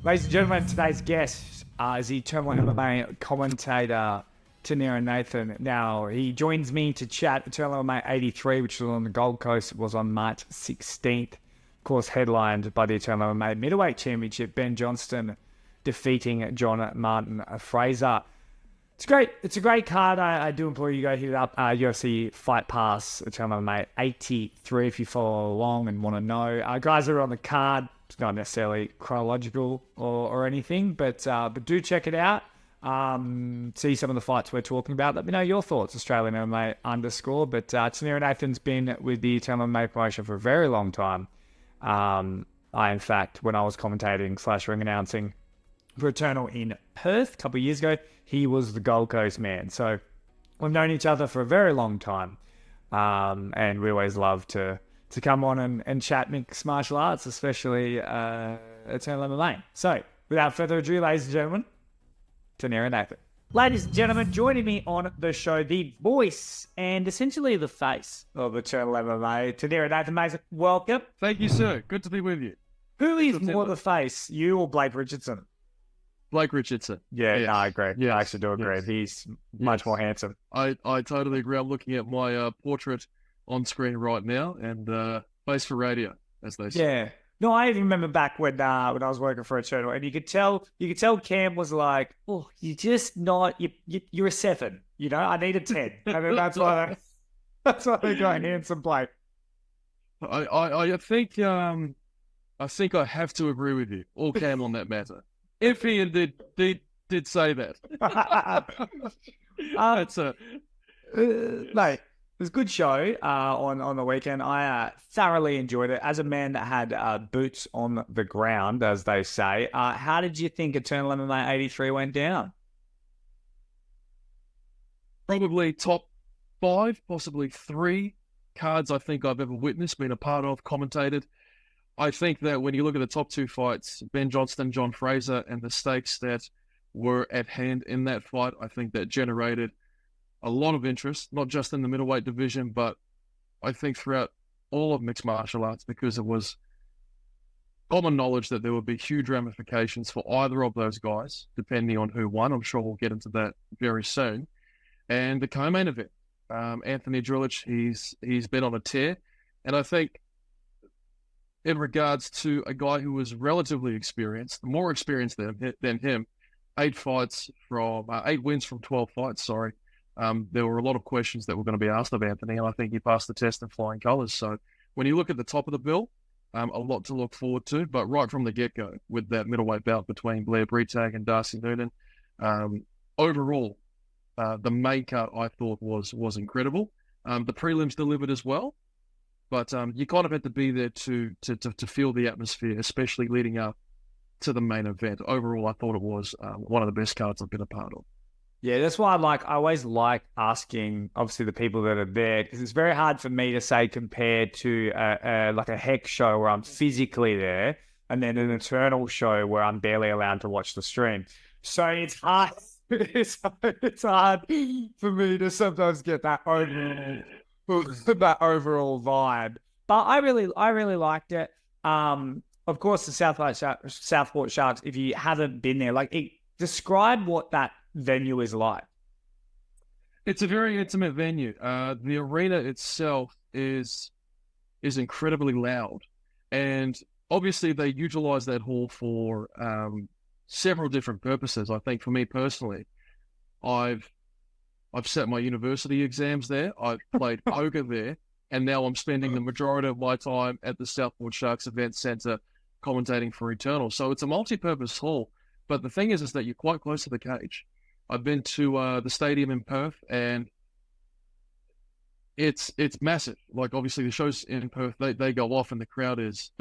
Ladies and gentlemen, today's guest is the Eternal MMA commentator, Tanera Nathan. Now, he joins me to chat Eternal MMA 83, which was on the Gold Coast. It was on March 16th. Of course, headlined by the Eternal MMA Middleweight Championship, Ben Johnston defeating John Martin Fraser. It's great. It's a great card. I do implore you to go hit it up. UFC Fight Pass, Eternal MMA 83, if you follow along and want to know. Guys that are on the card, it's not necessarily chronological or anything, but do check it out. See some of the fights we're talking about. Let me know your thoughts, Australian MMA _. But Tanera Nathan's been with the Eternal MMA promotion for a very long time. In fact, when I was commentating / ring announcing for Eternal in Perth a couple of years ago, he was the Gold Coast man. So we've known each other for a very long time. And we always love to come on and chat mixed martial arts, especially Eternal MMA. So without further ado, ladies and gentlemen, Tanera Nathan. Ladies and gentlemen, joining me on the show, the voice and essentially the face of Eternal MMA, Tanera Nathan. Mason, welcome. Thank you, sir. Good to be with you. Who is more the face, you or Blake Richardson? Blake Richardson. Yeah, yes. No, I agree. Yes. I actually do agree. Yes. He's much more handsome. I totally agree. I'm looking at my portrait on screen right now, and face for radio, as they say. Yeah. No, I even remember back when I was working for Eternal, and you could tell Cam was like, "Oh, you're just not. You're a 7. You know, I need a 10." And then that's why they got handsome Blake. I think I have to agree with you, or Cam, on that matter. If he did say that. Mate, it was a good show on the weekend. I thoroughly enjoyed it. As a man that had boots on the ground, as they say, how did you think Eternal MMA 83 went down? Probably top 5, possibly 3 cards I think I've ever witnessed, been a part of, commentated. I think that when you look at the top 2 fights, Ben Johnston, John Fraser, and the stakes that were at hand in that fight, I think that generated a lot of interest, not just in the middleweight division, but I think throughout all of mixed martial arts, because it was common knowledge that there would be huge ramifications for either of those guys, depending on who won. I'm sure we'll get into that very soon. And the co-main event, Anthony Drilich, he's been on a tear, and I think in regards to a guy who was relatively experienced, more experienced than him, 8 wins from 12 fights, sorry. There were a lot of questions that were going to be asked of Anthony, and I think he passed the test in flying colours. So when you look at the top of the bill, a lot to look forward to, but right from the get-go with that middleweight bout between Blair, Bretag and Darcy Noonan, overall, the main card I thought was incredible. The prelims delivered as well. But you kind of had to be there to feel the atmosphere, especially leading up to the main event. Overall, I thought it was one of the best cards I've been a part of. Yeah, that's why I always like asking, obviously, the people that are there, because it's very hard for me to say compared to like a Hex show where I'm physically there, and then an Eternal show where I'm barely allowed to watch the stream. So it's hard. It's hard for me to sometimes get that overall vibe, but I really liked it. Of course, the Southport Sharks. If you haven't been there, describe what that venue is like. It's a very intimate venue. The arena itself is incredibly loud, and obviously they utilize that hall for several different purposes. I think for me personally, I've set my university exams there. I've played poker there, and now I'm spending the majority of my time at the Southport Sharks Event Centre commentating for Eternal. So it's a multi-purpose hall. But the thing is that you're quite close to the cage. I've been to the stadium in Perth, and it's massive. Like, obviously the shows in Perth, they go off and the crowd is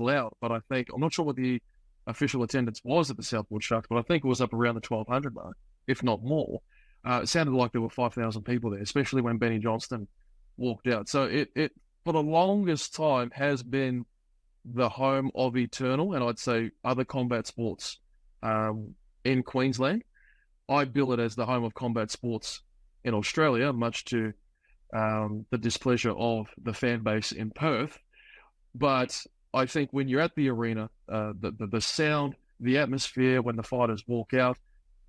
loud. But I think, I'm not sure what the official attendance was at the Southport Sharks, but I think it was up around the 1,200 mark, if not more. It sounded like there were 5,000 people there, especially when Benny Johnston walked out. So it for the longest time has been the home of Eternal, and I'd say other combat sports in Queensland. I bill it as the home of combat sports in Australia, much to the displeasure of the fan base in Perth. But I think when you're at the arena, the sound the atmosphere when the fighters walk out,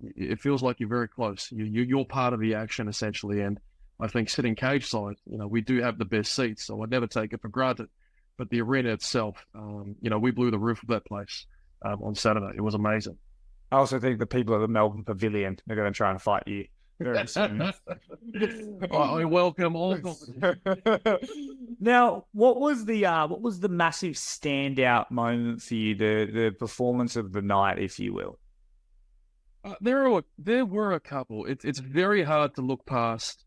it feels like you're very close. You're part of the action essentially. And I think sitting cage side, we do have the best seats, so I never take it for granted. But the arena itself, we blew the roof of that place on Saturday. It was amazing. I also think the people at the Melbourne Pavilion are going to try and fight you very soon. I welcome all competition. Now, what was the massive standout moment for you? The performance of the night, if you will. There were a couple. It's very hard to look past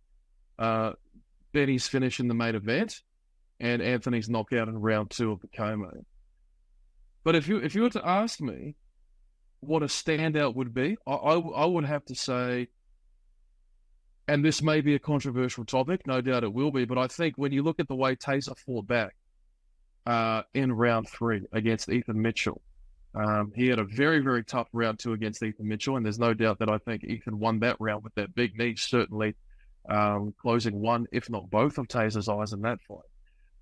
Benny's finish in the main event and Anthony's knockout in round 2 of the co-main. But if you were to ask me what a standout would be, I would have to say, and this may be a controversial topic, no doubt it will be, but I think when you look at the way Taser fought back in round 3 against Ethan Mitchell, he had a very, very tough round 2 against Ethan Mitchell, and there's no doubt that I think Ethan won that round with that big knee, certainly closing one, if not both, of Taser's eyes in that fight.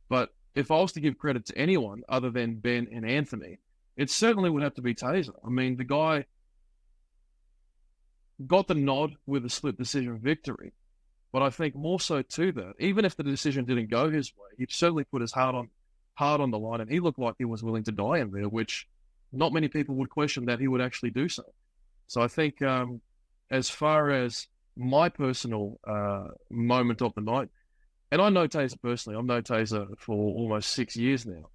But if I was to give credit to anyone other than Ben and Anthony, it certainly would have to be Taser. I mean, the guy got the nod with a split decision victory, but I think more so to that, even if the decision didn't go his way, he certainly put his heart on the line, and he looked like he was willing to die in there, which not many people would question that he would actually do so. So I think as far as my personal moment of the night, and I know Taser personally, I've known Taser for almost 6 years now.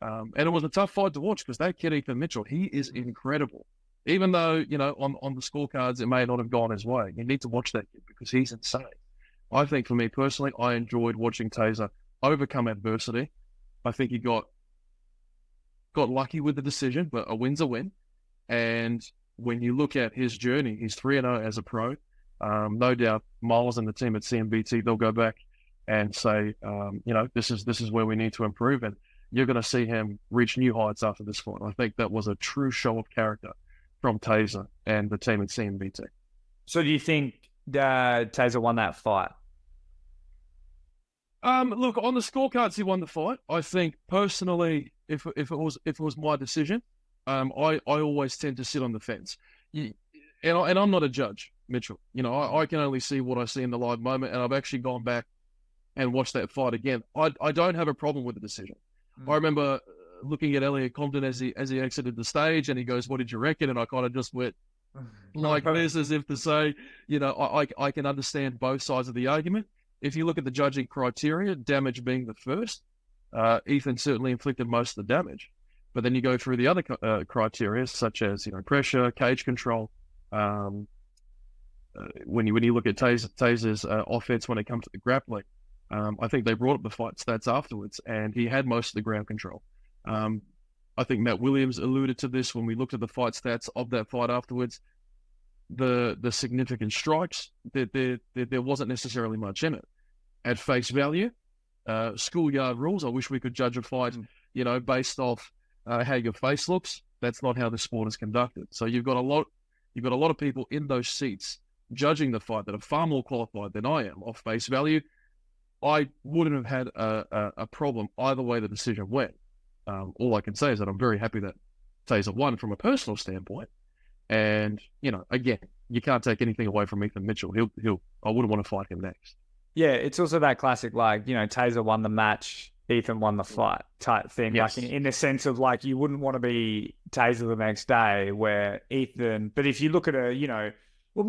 And it was a tough fight to watch because that kid, Ethan Mitchell, he is incredible. Even though, on the scorecards, it may not have gone his way. You need to watch that kid because he's insane. I think for me personally, I enjoyed watching Taser overcome adversity. I think he got lucky with the decision, but a win's a win. And when you look at his journey, he's 3-0 as a pro. No doubt Miles and the team at CMBT, they'll go back and say, this is where we need to improve. And you're going to see him reach new heights after this fight. I think that was a true show of character from Taser and the team at CMBT. So do you think Taser won that fight? Look, on the scorecards, he won the fight. I think personally, if it was my decision, I always tend to sit on the fence. And I'm not a judge, Mitchell. I can only see what I see in the live moment, and I've actually gone back and watched that fight again. I don't have a problem with the decision. I remember looking at Elliot Compton as he exited the stage, and he goes, "What did you reckon?" And I kind of just went like this, as if to say, I can understand both sides of the argument. If you look at the judging criteria, damage being the first, Ethan certainly inflicted most of the damage. But then you go through the other criteria, such as pressure, cage control. When you look at Taser's offense when it comes to the grappling, I think they brought up the fight stats afterwards, and he had most of the ground control. I think Matt Williams alluded to this when we looked at the fight stats of that fight afterwards. The significant strikes, there wasn't necessarily much in it. At face value, schoolyard rules, I wish we could judge a fight, based off how your face looks. That's not how the sport is conducted. So you've got a lot of people in those seats judging the fight that are far more qualified than I am off face value. I wouldn't have had a problem either way the decision went. All I can say is that I'm very happy that Taser won from a personal standpoint. And, again, you can't take anything away from Ethan Mitchell. I wouldn't want to fight him next. Yeah, it's also that classic, Taser won the match, Ethan won the fight type thing. Yes. Like in the sense of you wouldn't want to be Taser the next day where Ethan, but if you look at when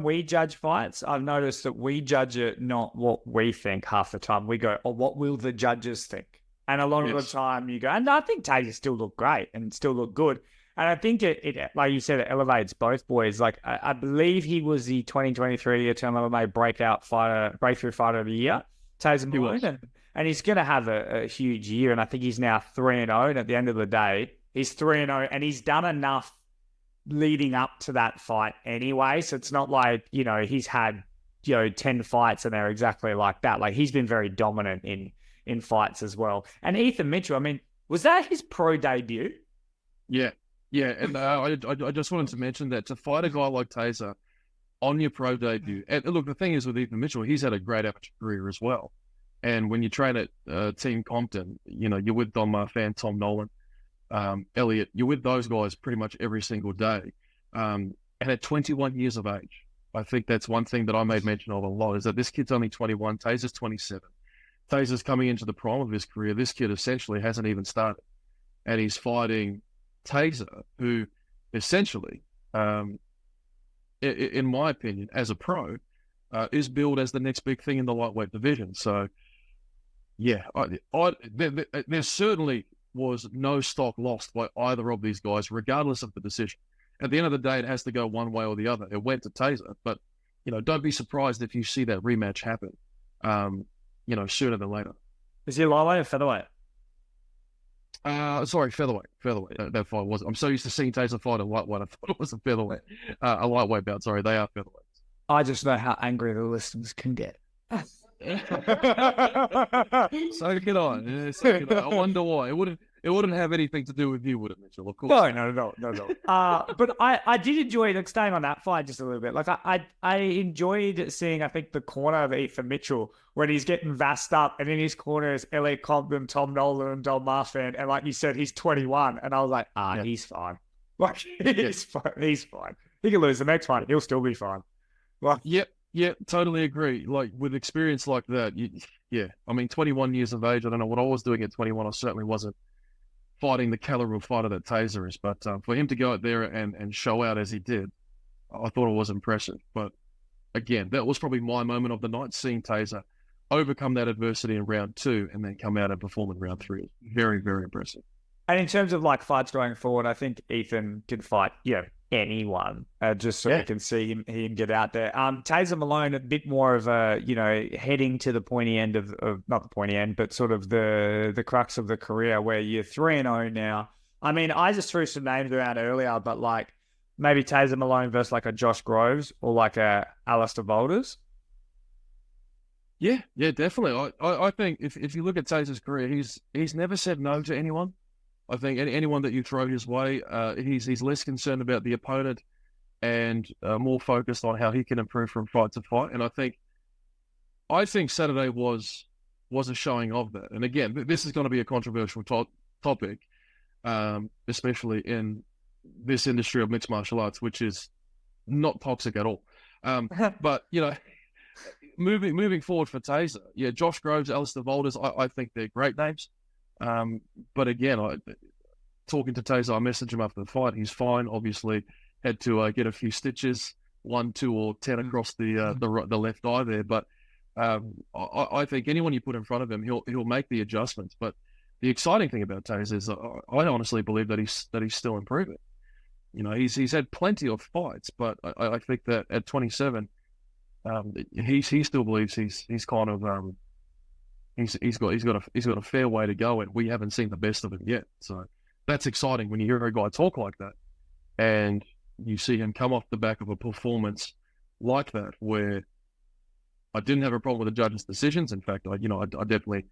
we judge fights, I've noticed that we judge it not what we think half the time. We go, what will the judges think? And a lot of the time you go, and I think Taser still looked great and still looked good. And I think it like you said, it elevates both boys. I believe he was the 2023 Eternal MMA breakthrough fighter of the year, Taser Malone. And he's going to have a huge year. And I think he's now 3-0. And at the end of the day, he's 3-0 and he's done enough leading up to that fight anyway. So it's not like, he's had, 10 fights and they're exactly like that. He's been very dominant in fights as well. And Ethan Mitchell, was that his pro debut? Yeah. Yeah. And I just wanted to mention that to fight a guy like Taser on your pro debut, and look, the thing is with Ethan Mitchell, he's had a great amateur career as well. And when you train at Team Compton, you're with Don Marfan, Tom Nolan. Elliot, you're with those guys pretty much every single day. And at 21 years of age, I think that's one thing that I made mention of a lot, is that this kid's only 21, Taser's 27. Taser's coming into the prime of his career. This kid essentially hasn't even started. And he's fighting Taser, who essentially, in my opinion, as a pro, is billed as the next big thing in the lightweight division. So, yeah, there certainly was no stock lost by either of these guys, regardless of the decision. At the end of the day, it has to go one way or the other. It went to Taser, but, don't be surprised if you see that rematch happen, sooner than later. Is he lightweight or featherweight? Sorry, featherweight. That fight was. I'm so used to seeing Taser fight a lightweight. I thought it was a featherweight, a lightweight bout. Sorry, they are featherweights. I just know how angry the listeners can get. So can I. I wonder why. It wouldn't have anything to do with you, would it, Mitchell? Of course. No. But I did enjoy, like, staying on that fight just a little bit. Like, I enjoyed seeing, I think, the corner of Ethan Mitchell when he's getting vassed up, and in his corner is Elliot Compton, Tom Nolan, and Don Marfan. And like you said, he's 21. And I was like, he's fine. Like, he's fine. He's fine. He can lose the next one. He'll still be fine. Like, Yep, totally agree. Like, with experience like that, I mean, 21 years of age, I don't know what I was doing at 21. I certainly wasn't fighting the caliber of fighter that Taser is. But for him to go out there and show out as he did, I thought it was impressive. But again, that was probably my moment of the night, seeing Taser overcome that adversity in round 2 and then come out and perform in round 3. Very, very impressive. And in terms of, like, fights going forward, I think Ethan can fight, anyone, just so we can see him get out there. Taser Malone, a bit more of a, heading to the pointy end of not the pointy end, but sort of the crux of the career, where you're 3-0 now. I mean, I just threw some names around earlier, but, like, maybe Taser Malone versus, like, a Josh Groves or like a Alistair Boulders. Yeah, definitely. I think if you look at Taser's career, he's never said no to anyone. I think anyone that you throw his way, he's less concerned about the opponent and more focused on how he can improve from fight to fight. And I think Saturday was a showing of that. And again, this is going to be a controversial topic, especially in this industry of mixed martial arts, which is not toxic at all. But moving forward for Taser, Josh Groves, Alistair Boulders, I think they're great names. But again, talking to Taser, I messaged him after the fight. He's fine. Obviously, had to get a few stitches, 1, 2, or 10 across the left eye there. But I think anyone you put in front of him, he'll make the adjustments. But the exciting thing about Taser is I honestly believe that he's still improving. He's had plenty of fights, but I think that at 27, he still believes he's kind of He's got a fair way to go, and we haven't seen the best of him yet. So that's exciting when you hear a guy talk like that, and you see him come off the back of a performance like that, where I didn't have a problem with the judges' decisions. In fact, I definitely,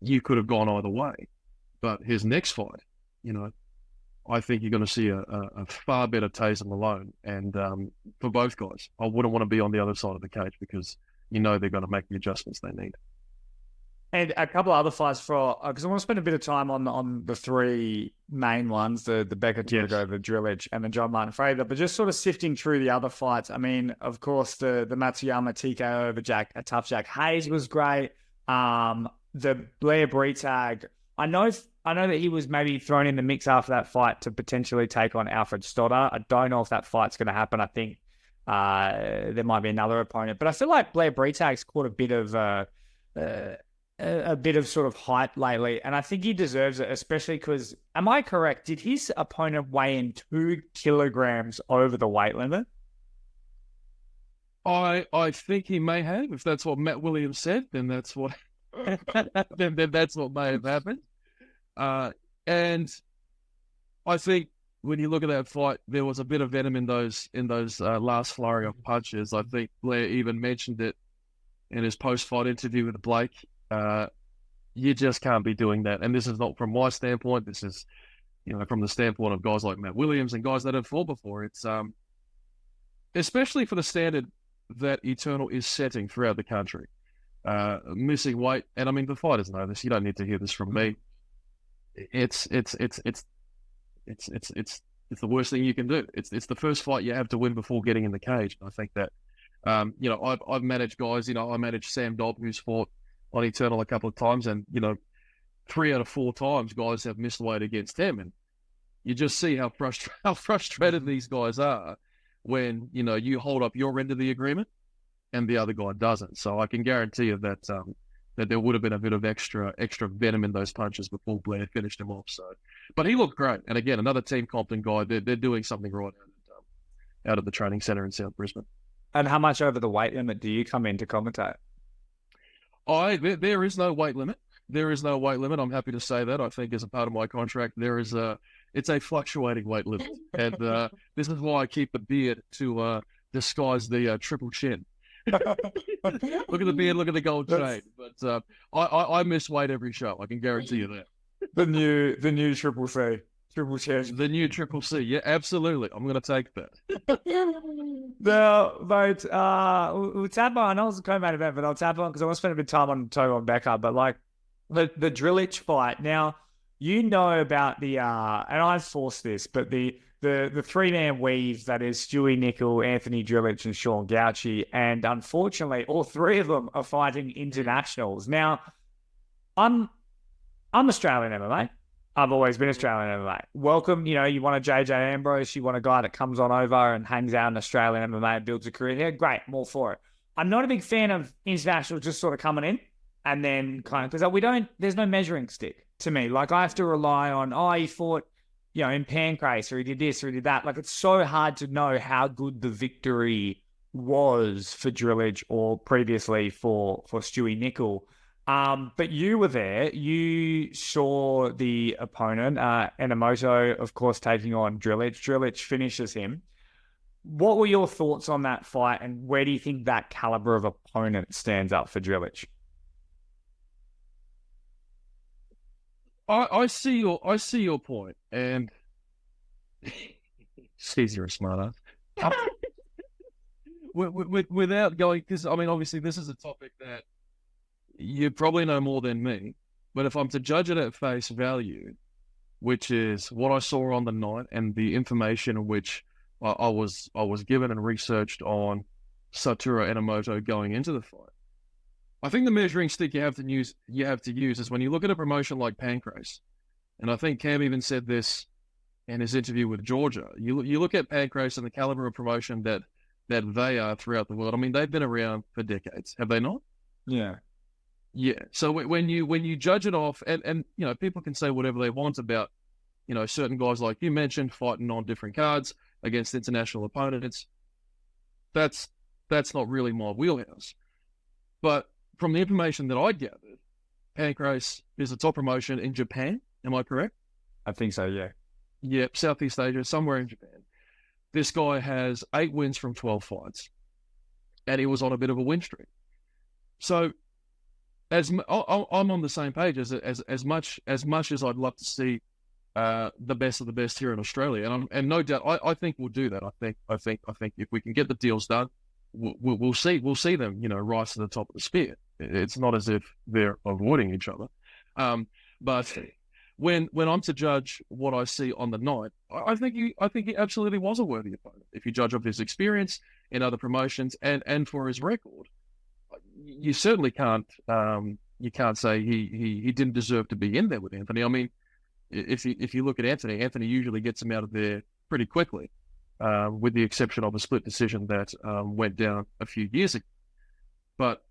you could have gone either way. But his next fight, I think you're going to see a far better Taser Malone, and for both guys, I wouldn't want to be on the other side of the cage because they're going to make the adjustments they need. And a couple of other fights because I want to spend a bit of time on the 3 main ones, the Becker, Togo, the Drilich, and the John Martin Fraser, but just sort of sifting through the other fights. I mean, of course, the Matsuyama TKO over Tough Jack Hayes was great. The Blair Bretag, I know that he was maybe thrown in the mix after that fight to potentially take on Alfred Stoddard. I don't know if that fight's going to happen. I think there might be another opponent, but I feel like Blair Bretag's caught a bit of sort of hype lately, and I think he deserves it, especially because, am I correct? Did his opponent weigh in 2 kilograms over the weight limit? I think he may have. If that's what Matt Williams said, then that's what then that's what may have happened. And I think when you look at that fight, there was a bit of venom in those last flurry of punches. I think Blair even mentioned it in his post-fight interview with Blake. You just can't be doing that. And this is not from my standpoint. This is, from the standpoint of guys like Matt Williams and guys that have fought before. It's especially for the standard that Eternal is setting throughout the country. Missing weight, and I mean, the fight isn't over this. You don't need to hear this from me. it's the worst thing you can do. It's the first fight you have to win before getting in the cage. I think that, I've managed guys. I managed Sam Dobb, who's fought on Eternal a couple of times, and 3 out of 4 times guys have missed weight against him, and you just see how frustrated these guys are when you hold up your end of the agreement and the other guy doesn't. So I can guarantee you that that there would have been a bit of extra venom in those punches before Blair finished him off. So, but he looked great. And again, another Team Compton guy. They're doing something right out of the training center in South Brisbane. And how much over the weight limit do you come in to commentate? There is no weight limit. There is no weight limit. I'm happy to say that. I think as a part of my contract, it's a fluctuating weight limit, and this is why I keep the beard to disguise the triple chin. Look at the beard, look at the gold chain. But I miss weight every show. I can guarantee you that. The new triple C. Triple chin. The new triple C. Yeah, absolutely. I'm going to take that. Now, mate, we'll tap on. I know it's a co-main event, but I'll tap on because I want to spend a bit of time on Togo and Becker. But like the Drilich fight. Now, about the and I've forced this, but the 3-man weave that is Stewie Nicol, Anthony Drilich, and Sean Gauci, and unfortunately, all 3 of them are fighting internationals. Now, I'm Australian MMA. I've always been Australian MMA. Welcome, you want a JJ Ambrose, you want a guy that comes on over and hangs out in Australian MMA and builds a career here. Great, I'm all for it. I'm not a big fan of internationals just sort of coming in and then kind of, because there's no measuring stick to me. Like, I have to rely on, he fought, in Pancrase, or he did this, or he did that. Like, it's so hard to know how good the victory was for Drilich or previously for Stewie Nicol. But you were there. You saw the opponent, Enomoto, of course, taking on Drilich. Drilich finishes him. What were your thoughts on that fight, and where do you think that caliber of opponent stands up for Drilich? I see your point, and Steve, you're a smart ass. Without going, because obviously this is a topic that you probably know more than me, but if I'm to judge it at face value, which is what I saw on the night and the information which I was given and researched on Satoru Enomoto going into the fight, I think the measuring stick you have to use is when you look at a promotion like Pancrase, and I think Cam even said this in his interview with Georgia. You look at Pancrase and the caliber of promotion that they are throughout the world. I mean, they've been around for decades, have they not? Yeah. Yeah. So when you judge it off, and people can say whatever they want about certain guys like you mentioned fighting on different cards against international opponents. That's not really my wheelhouse. But from the information that I gathered, Pancrase is a top promotion in Japan. Am I correct? I think so, yeah. Yep, Southeast Asia, somewhere in Japan. This guy has 8 wins from 12 fights, and he was on a bit of a win streak. So, I'm on the same page as much as I'd love to see the best of the best here in Australia, and no doubt I think we'll do that. I think if we can get the deals done, we'll see them rise to the top of the spear. It's not as if they're avoiding each other, but when I'm to judge what I see on the night, I think he absolutely was a worthy opponent. If you judge of his experience in other promotions and for his record, you certainly can't say he didn't deserve to be in there with Anthony. I mean, if you look at Anthony usually gets him out of there pretty quickly, with the exception of a split decision that went down a few years ago. But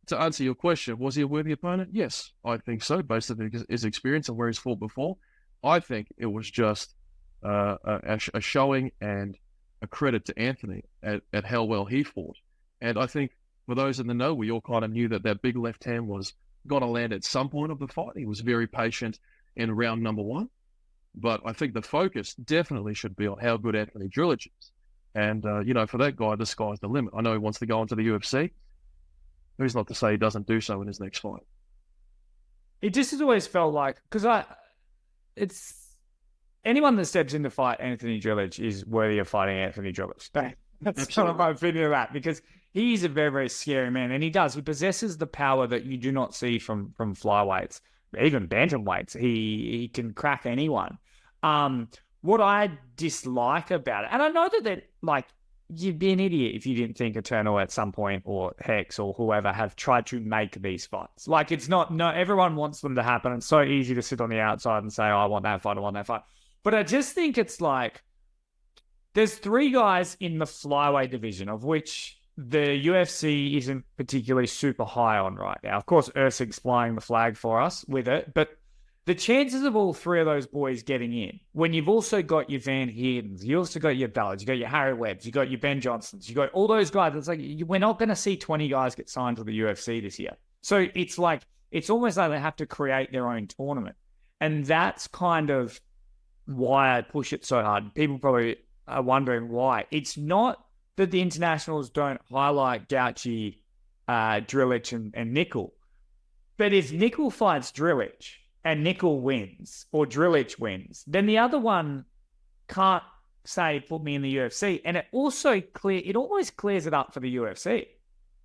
to answer your question, was he a worthy opponent? Yes, I think so, based on his experience and where he's fought before. I think it was just a showing and a credit to Anthony at how well he fought. And I think for those in the know, we all kind of knew that big left hand was going to land at some point of the fight. He was very patient in round number 1. But I think the focus definitely should be on how good Anthony Drilich is. And, for that guy, the sky's the limit. I know he wants to go into the UFC. Who's not to say he doesn't do so in his next fight? It just has always felt like, because it's anyone that steps in to fight Anthony Drilich is worthy of fighting Anthony Drilich. That's kind of my opinion of that, because he's a very, very scary man, and he possesses the power that you do not see from flyweights. even bantamweights. He can crack anyone. What I dislike about it, and I know that like, you'd be an idiot if you didn't think Eternal at some point, or Hex, or whoever, have tried to make these fights. Like, it's not, no, everyone wants them to happen. It's so easy to sit on the outside and say, oh, I want that fight, I want that fight. But I just think it's like, there's 3 guys in the flyweight division, of which the UFC isn't particularly super high on right now. Of course, Ursic's flying the flag for us with it, but the chances of all 3 of those boys getting in, when you've also got your Van Heerdens, you also got your Ballards, you got your Harry Webbs, you got your Ben Johnstons, you got all those guys. It's like, we're not going to see 20 guys get signed to the UFC this year. So it's like, it's almost like they have to create their own tournament. And that's kind of why I push it so hard. People probably are wondering why. It's not that the internationals don't highlight Gauchi, Drilich, and Nickel. But if Nickel fights Drilich, and Nickel wins, or Drilich wins, then the other one can't say, put me in the UFC. And it almost clears it up for the UFC.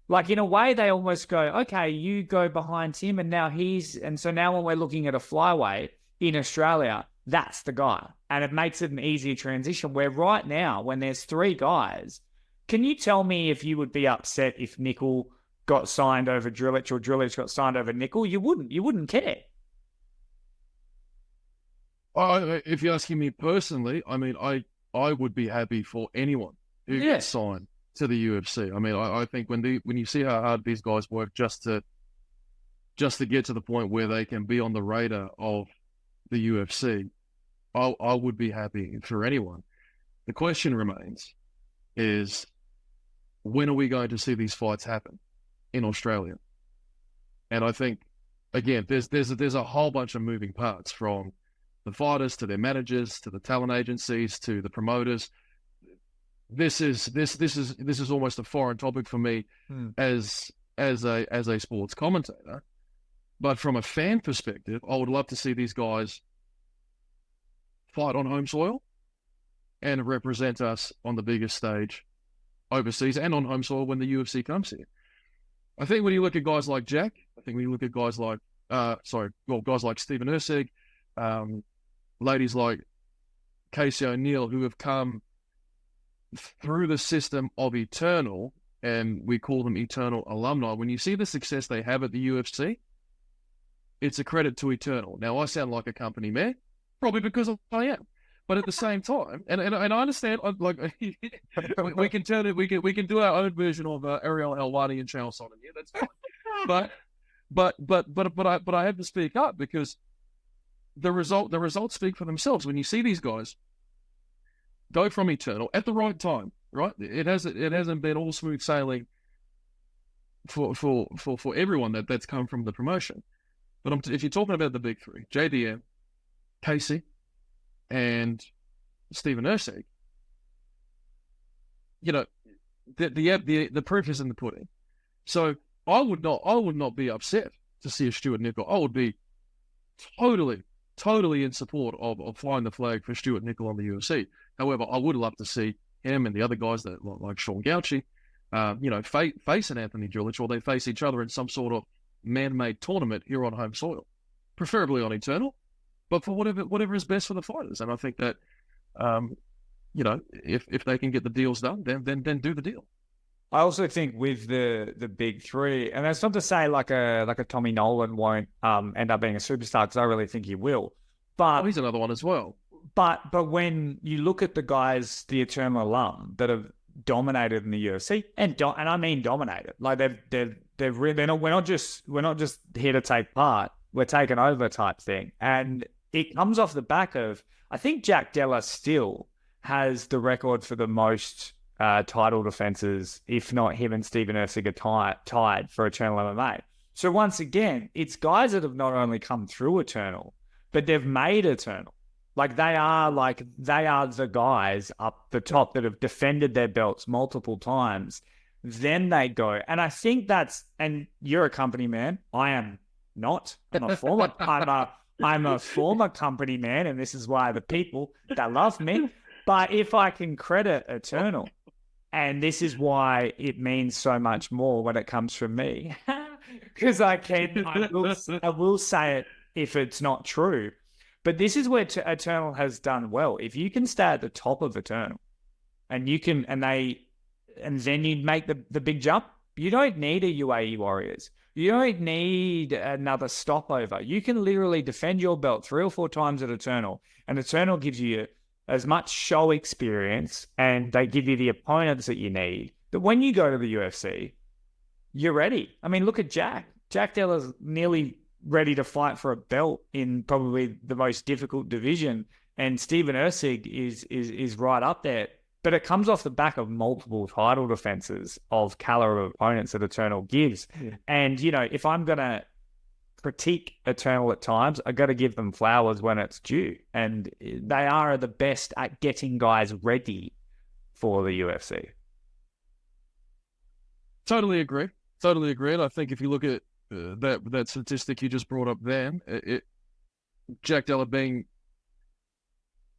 Like, in a way, they almost go, okay, you go behind him, and so now when we're looking at a flyweight in Australia, that's the guy. And it makes it an easier transition, where right now, when there's 3 guys, can you tell me if you would be upset if Nickel got signed over Drilich, or Drilich got signed over Nickel? You wouldn't care. If you're asking me personally, I mean, I would be happy for anyone who gets signed to the UFC. I mean, I think when you see how hard these guys work just to get to the point where they can be on the radar of the UFC, I would be happy for anyone. The question remains is, when are we going to see these fights happen in Australia? And I think, again, there's a whole bunch of moving parts, from the fighters to their managers to the talent agencies to the promoters. This is almost a foreign topic for me as a sports commentator. But from a fan perspective, I would love to see these guys fight on home soil and represent us on the biggest stage overseas and on home soil when the UFC comes here. I think when you look at guys like Jack, I think when you look at guys like guys like Stephen Ursig, ladies like Casey O'Neill, who have come through the system of Eternal, and we call them Eternal alumni. When you see the success they have at the UFC, it's a credit to Eternal. Now, I sound like a company man, probably because I am. But at the same time, and I understand, like, we can do our own version of Ariel Helwani and Charles Sonnen. Yeah, that's fine. But I have to speak up, because the results speak for themselves. When you see these guys go from Eternal at the right time, right? It hasn't been all smooth sailing for everyone that's come from the promotion. But if you're talking about the big 3, JDM, Casey, and Stephen Ursig, you know, the proof is in the pudding. So I would not be upset to see a Stuart Nickel. I would be totally in support of flying the flag for Stuart Nickel on the UFC. However, I would love to see him and the other guys that like Sean Gauchi, face an Anthony Drilich, or they face each other in some sort of man-made tournament here on home soil, preferably on Eternal, but for whatever is best for the fighters. And I think that, if they can get the deals done, then do the deal. I also think with the big 3, and that's not to say like a Tommy Nolan won't end up being a superstar, because I really think he will. But he's another one as well. But when you look at the guys, the Eternal alum that have dominated in the UFC, and I mean dominated, like they've really, we're not just here to take part, we're taking over type thing, and it comes off the back of, I think Jack Della still has the record for the most title defenses, if not him and Stephen Ursig are tied for Eternal MMA. So once again, it's guys that have not only come through Eternal, but they've made Eternal. Like they are the guys up the top that have defended their belts multiple times. Then they go, and I think and you're a company man. I am not. I'm a former. I'm a former company man, and this is why the people that love me. But if I can credit Eternal, and this is why it means so much more when it comes from me, because I will say it if it's not true. But this is where Eternal has done well. If you can stay at the top of Eternal, and you can, and then you make the big jump, you don't need a UAE Warriors. You don't need another stopover. You can literally defend your belt 3 or 4 times at Eternal, and Eternal gives you as much show experience, and they give you the opponents that you need. But when you go to the UFC, you're ready. I mean, look at Jack. Jack Della's nearly ready to fight for a belt in probably the most difficult division, and Steven Erceg is right up there. But it comes off the back of multiple title defenses of caliber of opponents that Eternal gives. Yeah. And, if I'm going to critique Eternal at times, I got to give them flowers when it's due. And they are the best at getting guys ready for the UFC. Totally agree. And I think if you look at that statistic you just brought up then, Jack Della being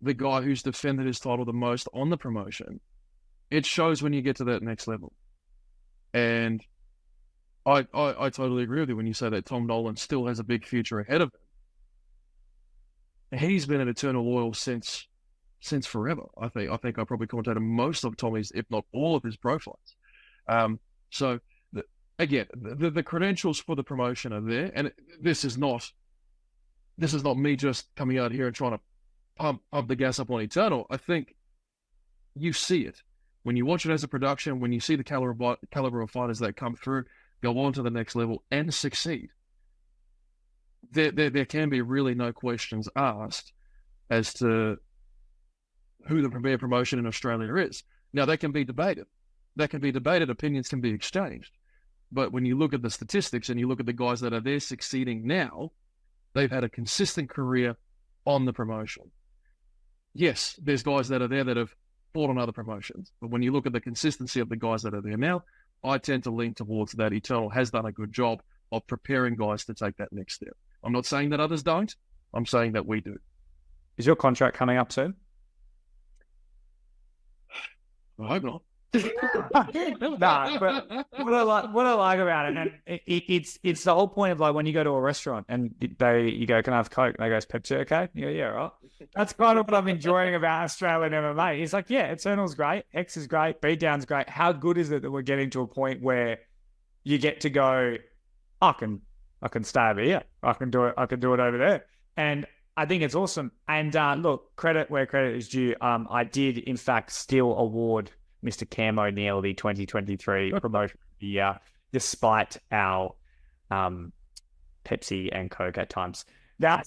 the guy who's defended his title the most on the promotion, it shows when you get to that next level. And I totally agree with you when you say that Tom Nolan still has a big future ahead of him. He's been an Eternal loyal since forever. I think I probably commentated most of Tommy's, if not all of his pro fights. So again, the credentials for the promotion are there, and this is not me just coming out here and trying to pump the gas up on Eternal. I think you see it when you watch it as a production, when you see the caliber of fighters that come through, go on to the next level and succeed. There can be really no questions asked as to who the premier promotion in Australia is. Now, that can be debated. Opinions can be exchanged. But when you look at the statistics and you look at the guys that are there succeeding now, they've had a consistent career on the promotion. Yes, there's guys that are there that have fought on other promotions. But when you look at the consistency of the guys that are there now, I tend to lean towards that Eternal has done a good job of preparing guys to take that next step. I'm not saying that others don't. I'm saying that we do. Is your contract coming up soon? I hope not. Nah, but what I like about it, and it's the whole point of like when you go to a restaurant and you go, can I have Coke? And they go, is Pepsi okay? Yeah, right. That's kind of what I'm enjoying about Australian MMA. It's like, yeah, Eternal's great, X is great, Beatdown's great. How good is it that we're getting to a point where you get to go, I can stay over here, I can do it over there, and I think it's awesome. And look, credit where credit is due. I did in fact still award Mr. Cam O'Neill the 2023 promotion of the year, despite our Pepsi and Coke at times. Now,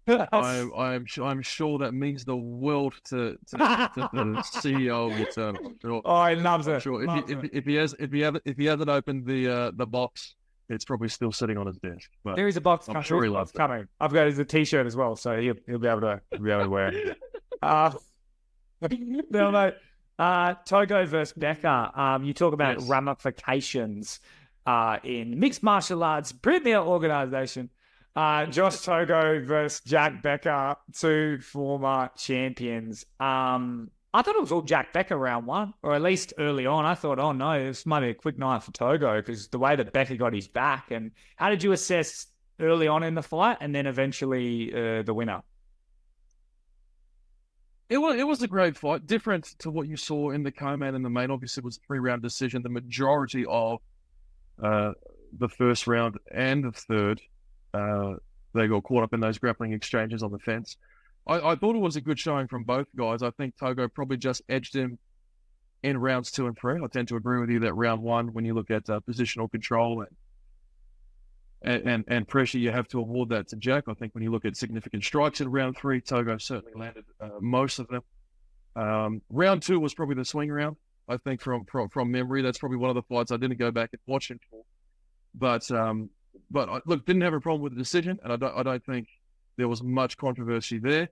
I'm sure that means the world to the CEO of Eternal. Sure. Oh, he loves it. Sure. If he hasn't opened the box, it's probably still sitting on his desk. But there is a box. I'm sure he loves it. Coming. I've got his t-shirt as well, so he'll be able to wear it. No, mate. Togo versus Becker. You talk about ramifications in mixed martial arts premier organization. Josh Togo versus Jack Becker, 2 former champions. I thought it was all Jack Becker round 1, or at least early on. I thought, oh no, this might be a quick night for Togo because the way that Becker got his back. And how did you assess early on in the fight and then eventually the winner? It was a great fight, different to what you saw in the co-main and the main. Obviously, it was a 3-round decision. The majority of the first round and the third, they got caught up in those grappling exchanges on the fence. I thought it was a good showing from both guys. I think Togo probably just edged him in rounds 2 and 3. I tend to agree with you that round 1, when you look at positional control and pressure, you have to award that to Jack. I think when you look at significant strikes in round 3, Togo certainly landed most of them. Round 2 was probably the swing round. I think from memory, that's probably one of the fights I didn't go back and watch him for. But look, didn't have a problem with the decision, and I don't think there was much controversy there.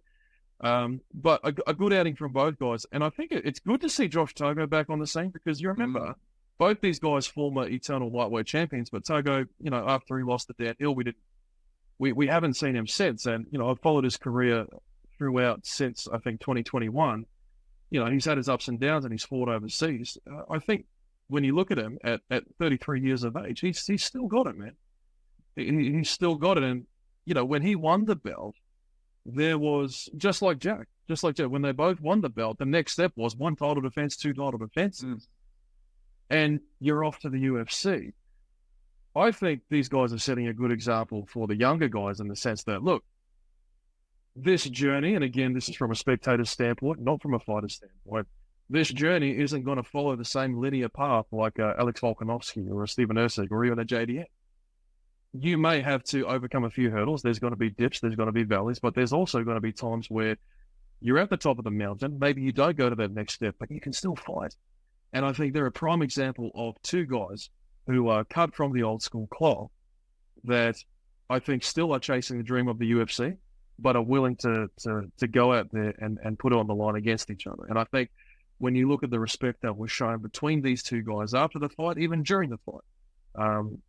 But a good outing from both guys, and I think it's good to see Josh Togo back on the scene, because you remember both these guys former Eternal lightweight champions, but Togo, after he lost to Dan Hill, we haven't seen him since, and I've followed his career throughout since I think 2021. He's had his ups and downs, and he's fought overseas. I think when you look at him at 33 years of age, he's still got it, man. He's still got it, and when he won the belt, there was, just like Jack, when they both won the belt, the next step was one title defense, two title defenses, and you're off to the UFC. I think these guys are setting a good example for the younger guys in the sense that, look, this journey, and again, this is from a spectator's standpoint, not from a fighter's standpoint, this journey isn't going to follow the same linear path like Alex Volkanovski or a Steven Erceg or even a JDM. You may have to overcome a few hurdles. There's going to be dips, there's going to be valleys, but there's also going to be times where you're at the top of the mountain. Maybe you don't go to that next step, but you can still fight. And I think they're a prime example of two guys who are cut from the old school cloth that I think still are chasing the dream of the UFC, but are willing to go out there and put it on the line against each other. And I think when you look at the respect that was shown between these two guys after the fight, even during the fight,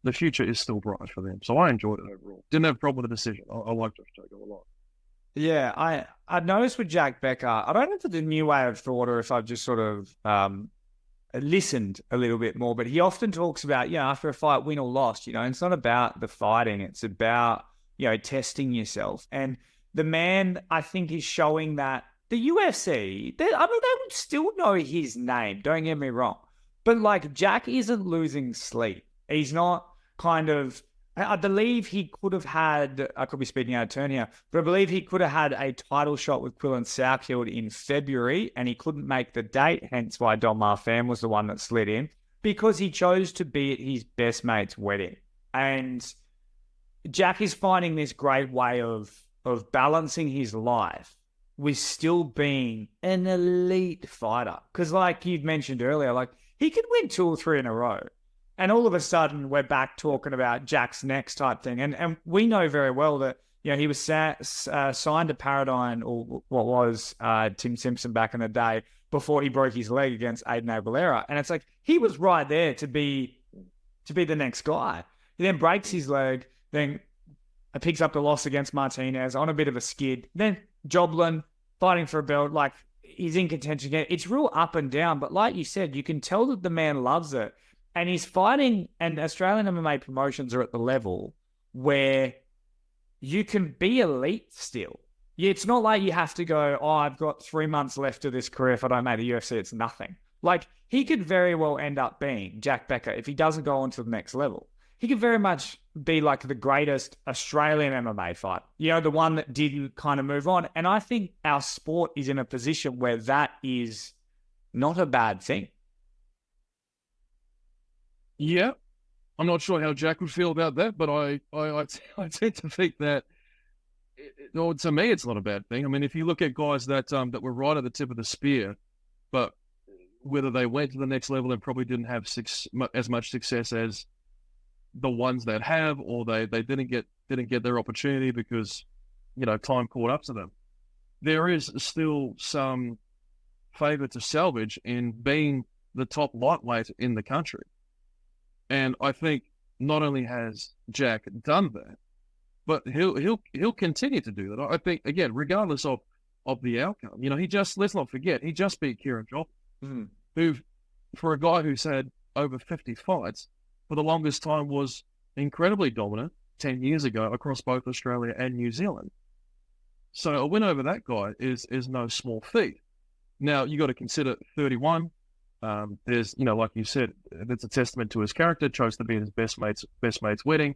the future is still bright for them. So I enjoyed it overall. Didn't have a problem with the decision. I liked Josh Togo a lot. Yeah, I noticed with Jack Becker, I don't know if it's a new way of thought or if I've just sort of listened a little bit more, but he often talks about, after a fight, win or loss, it's not about the fighting. It's about, testing yourself. And the man, I think, is showing that the UFC, they would still know his name. Don't get me wrong. But like Jack isn't losing sleep. He's not kind of, I believe he could have had, I could be speaking out of turn here, but I believe he could have had a title shot with Quillan Sourkild in February and he couldn't make the date, hence why Don Marfan was the one that slid in, because he chose to be at his best mate's wedding. And Jack is finding this great way of balancing his life with still being an elite fighter. Because like you've mentioned earlier, like he could win 2 or 3 in a row. And all of a sudden, we're back talking about Jack's next type thing. And we know very well that, he was signed to Paradigm, or what was Tim Simpson back in the day, before he broke his leg against Aiden Aguilera. And it's like, he was right there to be the next guy. He then breaks his leg, then picks up the loss against Martinez on a bit of a skid. Then Joblin fighting for a belt, like he's in contention again. It's real up and down. But like you said, you can tell that the man loves it. And he's fighting, and Australian MMA promotions are at the level where you can be elite still. It's not like you have to go, I've got 3 months left of this career. If I don't make the UFC, it's nothing. Like, he could very well end up being Jack Becker if he doesn't go on to the next level. He could very much be like the greatest Australian MMA fight. The one that didn't kind of move on. And I think our sport is in a position where that is not a bad thing. Yeah, I'm not sure how Jack would feel about that, but I tend to think that, to me, it's not a bad thing. I mean, if you look at guys that were right at the tip of the spear, but whether they went to the next level and probably didn't have as much success as the ones that have, or they didn't get their opportunity because time caught up to them. There is still some favor to salvage in being the top lightweight in the country. And I think not only has Jack done that, but he'll continue to do that. I think, again, regardless of the outcome, let's not forget, he just beat Kieran Joblin, who, for a guy who's had over 50 fights, for the longest time was incredibly dominant 10 years ago across both Australia and New Zealand. So a win over that guy is no small feat. Now, you got to consider 31. There's, like you said, that's a testament to his character, chose to be at his best mate's wedding.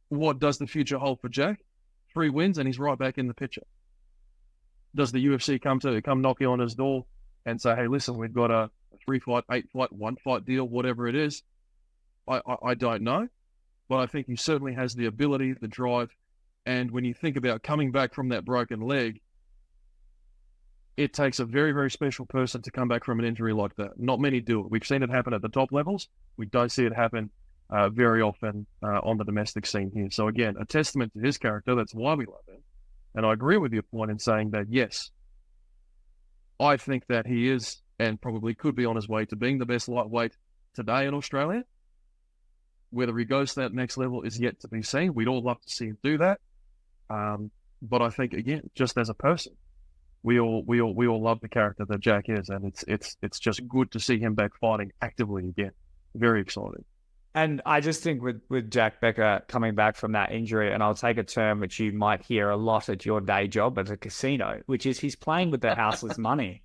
What does the future hold for Jack? 3 wins and he's right back in the picture. Does the UFC come knocking on his door and say, hey, listen, we've got a 3-fight, 8-fight, 1-fight deal, whatever it is? I don't know, but I think he certainly has the ability, the drive, and when you think about coming back from that broken leg, it takes a very, very special person to come back from an injury like that. Not many do it. We've seen it happen at the top levels. We don't see it happen very often on the domestic scene here. So again, a testament to his character. That's why we love him. And I agree with your point in saying that, yes, I think that he is and probably could be on his way to being the best lightweight today in Australia. Whether he goes to that next level is yet to be seen. We'd all love to see him do that. But I think, again, just as a person, we all love the character that Jack is, and it's just good to see him back fighting actively again. Very exciting. And I just think with Jack Becker coming back from that injury, and I'll take a term which you might hear a lot at your day job at a casino, which is he's playing with the houseless money.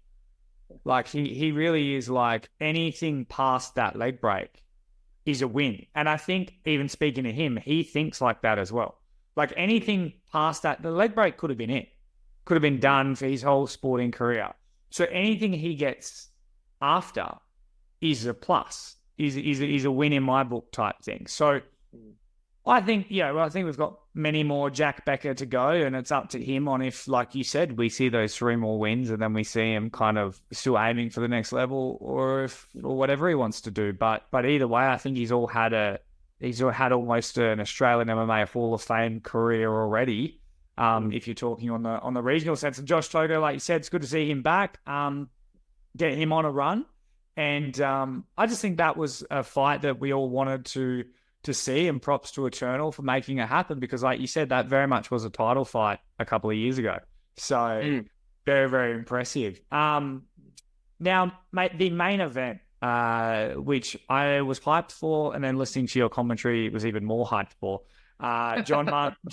Like he really is like anything past that leg break is a win. And I think even speaking to him, he thinks like that as well. Like anything past that, the leg break could have been it. Could have been done for his whole sporting career. So anything he gets after is a plus, is a win in my book type thing. So I think, I think we've got many more Jack Becker to go, and it's up to him on if, like you said, we see those 3 more wins and then we see him kind of still aiming for the next level, or whatever he wants to do. But either way, I think he's had almost an Australian MMA Hall of Fame career already. If you're talking on the regional sense, and Josh Togo, like you said, it's good to see him back. Get him on a run, and I just think that was a fight that we all wanted to see, and props to Eternal for making it happen, because like you said, that very much was a title fight a couple of years ago. So very, very impressive. Now, mate, the main event, which I was hyped for, and then listening to your commentary was even more hyped for. John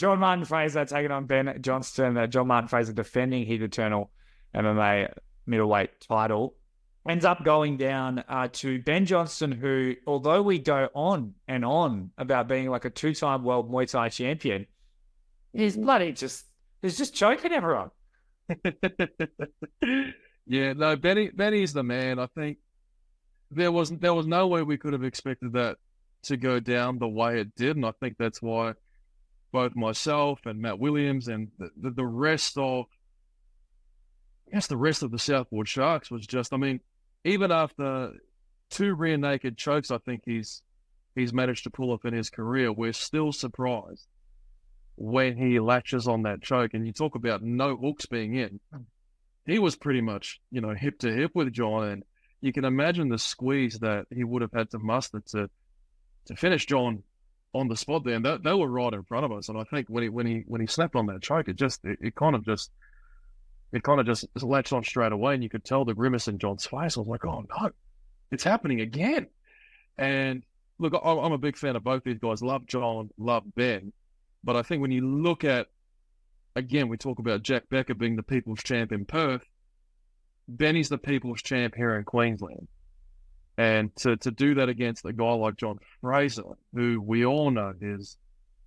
Martin Fraser taking on Ben Johnston. John Martin Fraser defending his Eternal MMA middleweight title. Ends up going down to Ben Johnston, who, although we go on and on about being like a 2-time world Muay Thai champion, he's just choking everyone. Yeah, no, Benny's the man. I think there was no way we could have expected that to go down the way it did, and I think that's why both myself and Matt Williams and the rest of, I guess, the rest of the Southboard Sharks was just, I mean, even after 2 rear naked chokes, I think he's managed to pull off in his career, we're still surprised when he latches on that choke. And you talk about no hooks being in. He was pretty much, hip to hip with John, and you can imagine the squeeze that he would have had to muster to finish John on the spot there. And they were right in front of us. And I think when he snapped on that choke, it kind of just latched on straight away, and you could tell the grimace in John's face. I was like, oh no, it's happening again. And look, I'm a big fan of both these guys. Love John, love Ben. But I think when you look at, again, we talk about Jack Becker being the people's champ in Perth, Benny's the people's champ here in Queensland. And to do that against a guy like John Fraser, who we all know is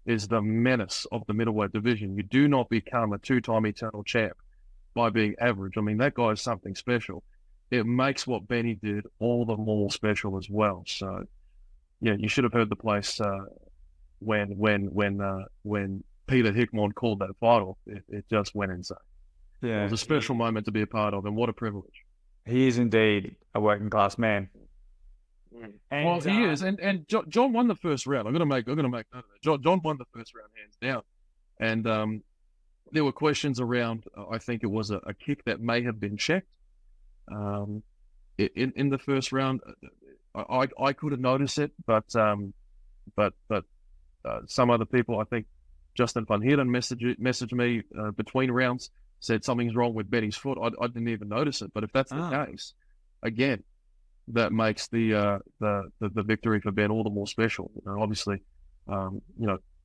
the menace of the middleweight division. You do not become a 2-time eternal champ by being average. I mean, that guy is something special. It makes what Benny did all the more special as well. So, yeah, you should have heard the place when Peter Hickmon called that fight off. It just went insane. Yeah, it was a special moment to be a part of, and what a privilege. He is indeed a working class man. And, well, he is, and John won the first round. I'm gonna make note of that. John won the first round hands down, and there were questions around. I think it was a kick that may have been checked. In the first round, I could have noticed it, but some other people, I think Justin Van Heerden messaged me between rounds, said something's wrong with Benny's foot. I didn't even notice it, but if that's the case, again, that makes the victory for Ben all the more special. Obviously,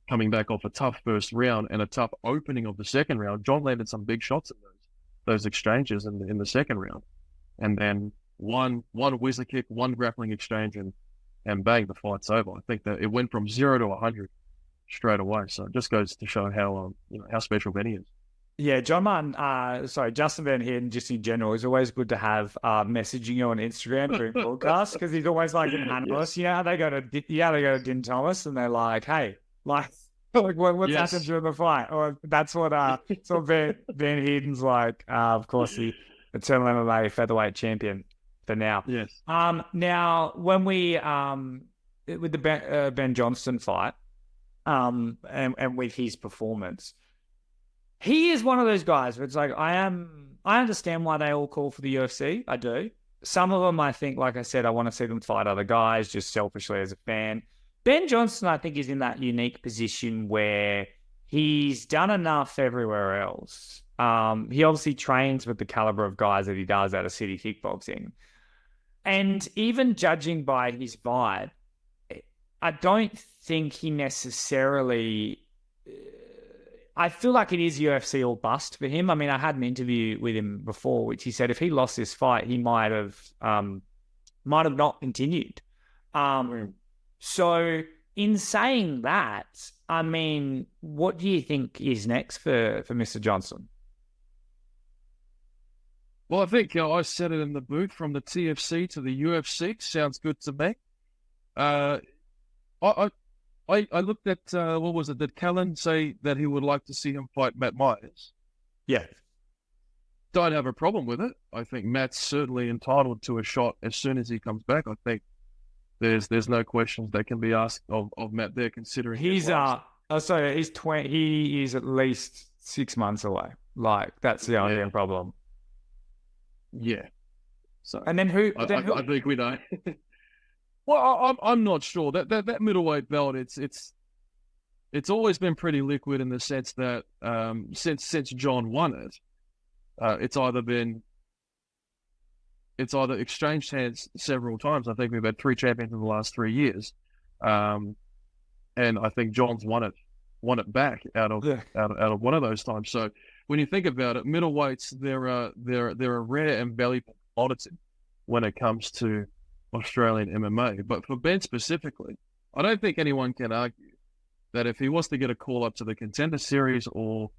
coming back off a tough first round and a tough opening of the second round, John landed some big shots in those exchanges in the second round, and then one whizzer kick, one grappling exchange, and bang, the fight's over. I think that it went from 0 to 100 straight away. So it just goes to show how special Benny is. Yeah, Justin Van Heerden, just in general, is always good to have messaging you on Instagram during podcasts, because he's always like an analyst. Yes. They go to Din Thomas and they're like, hey, what's happened during the fight? Or that's what Van Heerden's like. Of course, the Eternal MMA featherweight champion for now. Yes. Now, when we with the Ben Johnston fight, and with his performance, he is one of those guys where it's like, I understand why they all call for the UFC. I do. Some of them, I think, like I said, I want to see them fight other guys, just selfishly as a fan. Ben Johnston, I think, is in that unique position where he's done enough everywhere else. He obviously trains with the caliber of guys that he does out of city kickboxing. And even judging by his vibe, I don't think he necessarily. I feel like it is UFC or bust for him. I mean, I had an interview with him before, which he said if he lost this fight, he might have not continued. So in saying that, I mean, what do you think is next for Mr. Johnston? Well, I think I said it in the booth, from the TFC to the UFC. Sounds good to me. Uh, I I looked at what was it? Did Callan say that he would like to see him fight Matt Myers? Yeah. Don't have a problem with it. I think Matt's certainly entitled to a shot as soon as he comes back. I think there's no questions that can be asked of Matt there, considering He's he's 20. He is at least 6 months away. Like, that's the only problem. Yeah. So, and then who? I think we know. Well, I'm not sure that middleweight belt. It's always been pretty liquid in the sense that since John won it, it's either exchanged hands several times. I think we've had 3 champions in the last 3 years, and I think John's won it back out of one of those times. So when you think about it, middleweights they're a rare and valuable commodity when it comes to Australian MMA. But for Ben specifically, I don't think anyone can argue that if he was to get a call up to the Contender Series, or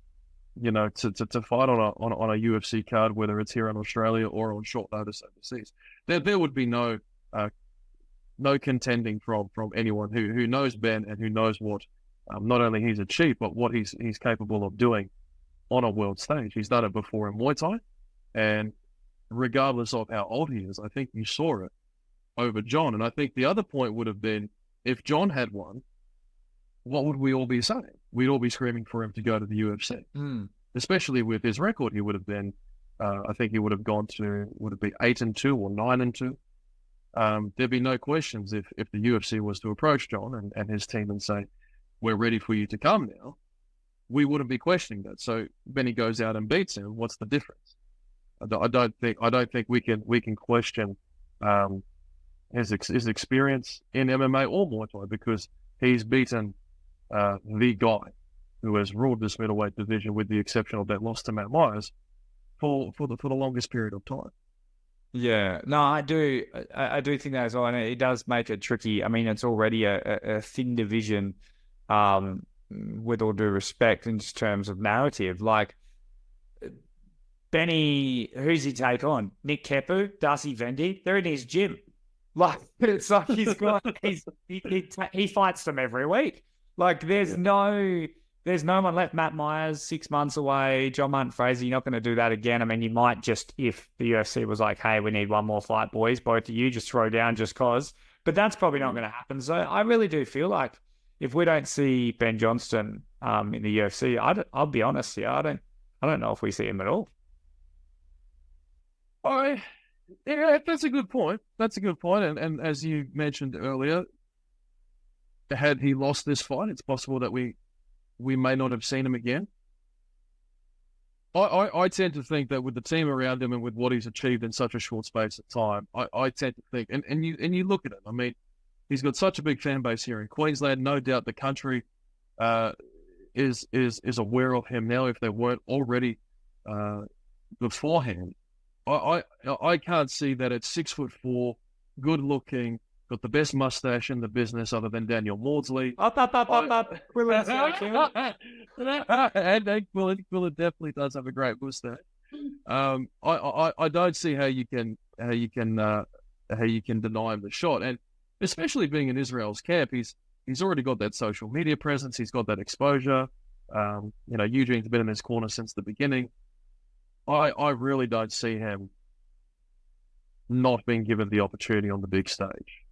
to fight on a UFC card, whether it's here in Australia or on short notice overseas, there would be no contending from anyone who knows Ben and who knows what not only he's achieved, but what he's capable of doing on a world stage. He's done it before in Muay Thai, and regardless of how old he is, I think you saw it over John. And I think the other point would have been, if John had won, what would we all be saying? We'd all be screaming for him to go to the UFC. Especially with his record, he would have been, I think he would have gone to, would it be 8-2 or 9-2? There'd be no questions if the UFC was to approach John and his team and say, we're ready for you to come now. We wouldn't be questioning that. So Benny goes out and beats him. What's the difference? I don't think we can question his experience in MMA or Muay Thai, because he's beaten the guy who has ruled this middleweight division, with the exception of that loss to Matt Myers, for the longest period of time. Yeah, no, I do think that as well, and it does make it tricky. I mean, it's already a thin division, with all due respect, in terms of narrative. Like, Benny, who's he take on? Nick Kepu, Darcy Vendy, they're in his gym. Like, it's like he fights them every week. Like, there's no one left. Matt Myers, 6 months away. John Martin Fraser, you're not going to do that again. I mean, you might just, if the UFC was like, hey, we need one more fight, boys, both of you, just throw down just cause. But that's probably not going to happen. So I really do feel like if we don't see Ben Johnston in the UFC, I'll be honest here, I don't know if we see him at all. Yeah, that's a good point. And as you mentioned earlier, had he lost this fight, it's possible that we may not have seen him again. I tend to think that with the team around him and with what he's achieved in such a short space of time, I tend to think, and you look at it, I mean, he's got such a big fan base here in Queensland. No doubt the country is aware of him now, if they weren't already beforehand. I can't see that at 6'4", good looking, got the best mustache in the business other than Daniel Maudsley. Up. And Quillen definitely does have a great mustache. I don't see how you can deny him the shot, and especially being in Israel's camp, he's already got that social media presence, he's got that exposure. Eugene's been in his corner since the beginning. I really don't see him not being given the opportunity on the big stage.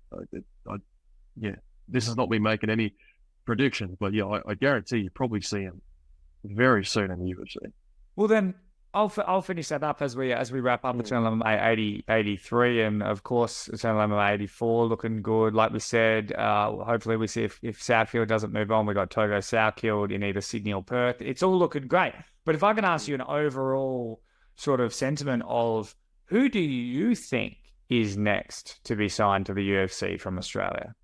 This is not me making any predictions, but I guarantee you probably see him very soon in the UFC. Well, then I'll finish that up as we wrap up Eternal MMA 83, and of course Eternal MMA 84 looking good. Like we said, hopefully we see if Southfield doesn't move on, we got Togo Southfield in either Sydney or Perth. It's all looking great. But if I can ask you an overall sort of sentiment of who do you think is next to be signed to the UFC from Australia?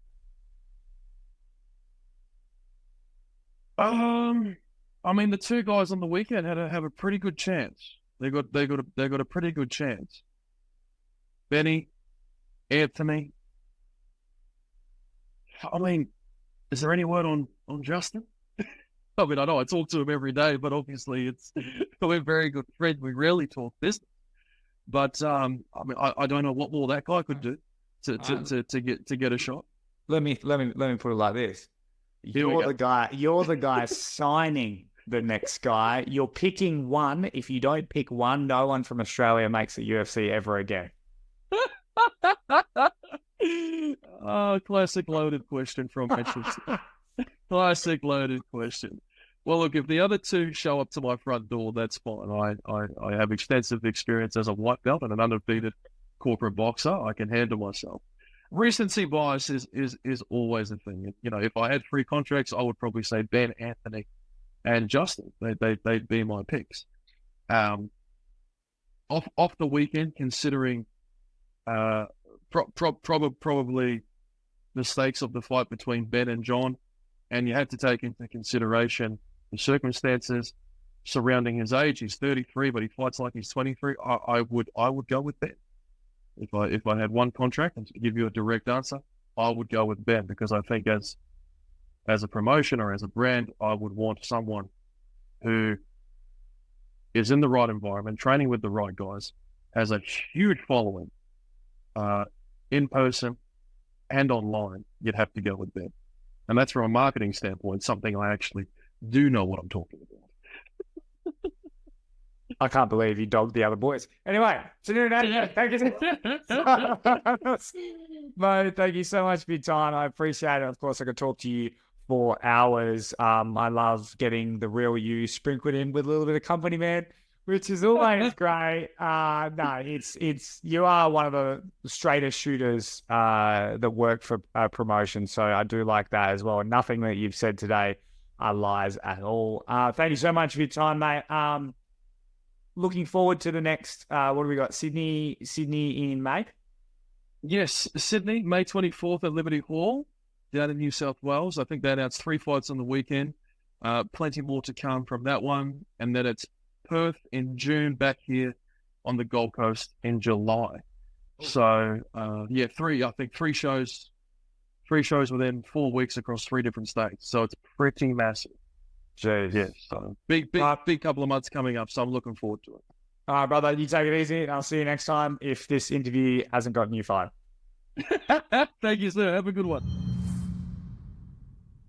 I mean, the two guys on the weekend have a pretty good chance. They got a pretty good chance. Benny, Anthony. I mean, is there any word on Justin? I mean, I know I talk to him every day, but obviously we're very good friends. We rarely talk business. But I mean, I don't know what more that guy could do to get a shot. Let me put it like this. You're the guy signing the next guy. You're picking one. If you don't pick one, no one from Australia makes the UFC ever again. Oh, classic loaded question from Manchester. Classic loaded question. Well, look, if the other two show up to my front door, that's fine. I have extensive experience as a white belt and an undefeated corporate boxer. I can handle myself. Recency bias is always a thing. You know, if I had 3 contracts, I would probably say Ben, Anthony, and Justin. They'd be my picks. Off the weekend, considering probably the stakes of the fight between Ben and John, and you have to take into consideration the circumstances surrounding his age. He's 33, but he fights like he's 23. I would go with Ben. If I had one contract, and to give you a direct answer, I would go with Ben, because I think as a promotion or as a brand, I would want someone who is in the right environment, training with the right guys, has a huge following, in person and online. You'd have to go with Ben. And that's from a marketing standpoint, something I actually do know what I'm talking about. I can't believe you dogged the other boys. Anyway, so thank you. Mo, thank you so much for your time. I appreciate it. Of course, I could talk to you for hours. I love getting the real you sprinkled in with a little bit of company, man, which is always great. No, it's you are one of the straightest shooters that work for promotion, so I do like that as well. Nothing that you've said today are lies at all. Thank you so much for your time, mate. Looking forward to the next, what do we got? Sydney in May? Yes, Sydney, May 24th at Liberty Hall, down in New South Wales. I think they announced 3 fights on the weekend. Plenty more to come from that one. And then it's Perth in June, back here on the Gold Coast in July. So, three shows within 4 weeks across 3 different states. So it's pretty massive. Jeez. Yeah, so big couple of months coming up, so I'm looking forward to it. All right, brother, you take it easy, and I'll see you next time if this interview hasn't gotten you fired. Thank you, sir. Have a good one.